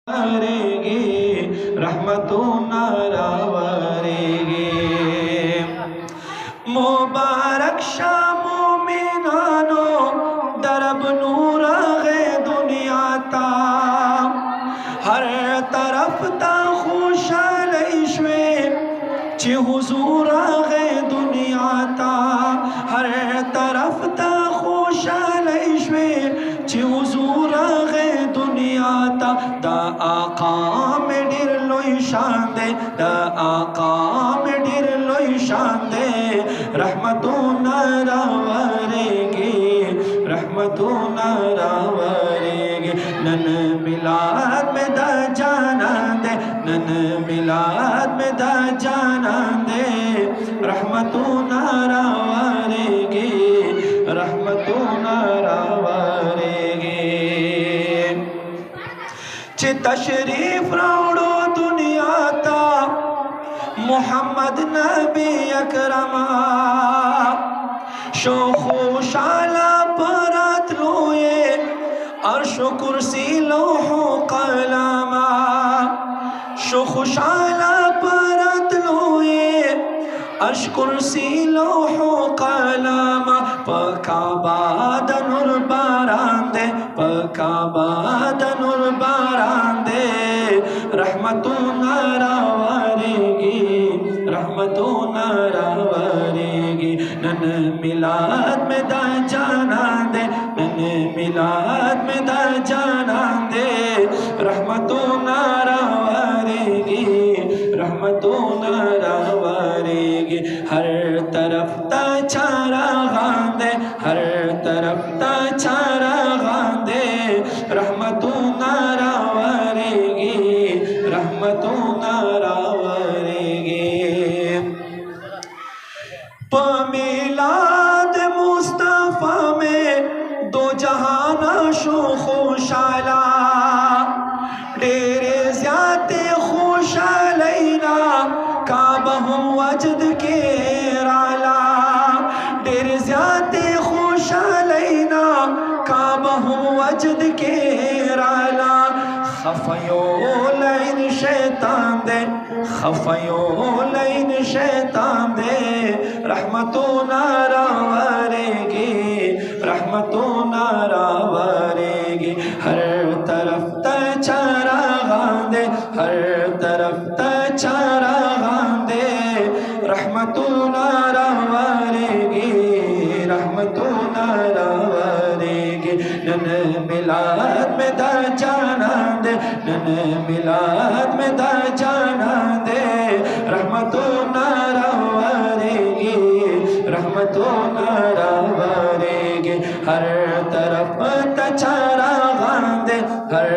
करेंगे रहमतों नारावरेंगे। मुबारक शामो मिनानो दरब नूरा गे दुनिया ता हर तरफ ता खुशालैश्वे चे हुजूरा गे दुनिया ता हर तरफ ता खुशालैश्वे चे हुजूरा गे दुनिया ता दा आका में डिर लोई शांदे दा आका में डिर लोई शांदे रहमतों नारावरेंगे रहमतों नारावरेंगे। नन मिलाद में दा जाना दे नन मिलाद में दा जाना दे रहमतों नारावरेंगे रहमतों नारावरेंगे। चे तशरीफ रावड़ो दुनिया ता मोहम्मद नबी अकरमा शोखो शाला परत लोए अर्शो कुर्सी लोहो कलमा शोखो शाला परत लोए अर्श कुर्सी लोहो कलमा पका बादनुर बारांदे पका बादनुर बारांदे रहमतों नारावरेंगे रहमतों नारावरेंगे। नन मिलाद में दा जाना दे नन मिलाद में दा जाना दे रहमतों नारावरेंगे रहमतों नारावरेंगे। हर तरफ ता चारा गांदे हर तरफ ता चारा गांदे रहमतों नारावरेंगे रहमतों नारावरेंगे। मिलाद मुस्तफा में दो जहाना शोखो शाला डेरे ज़्यादे खुशालैना काबहु वजद के राला डेरे ज़्यादे खुशालैना काबहु वजद के राला खफयो लैन शैतान दे खफयो लैन शैतान दे रहमतों नारावरेंगे रहमतों नारावरेंगे। हर तरफ तचारा गांदे हर तरफ तचारा गांदे रहमतों नारावरेंगे रहमतों नारावरेंगे। नन मिलाद में दा जाना दे नन मिलाद में दा जाना दे रहमतों नारावरेंगे रहमतों नारावरेंगे। हर तरफ तचारा गांदे हर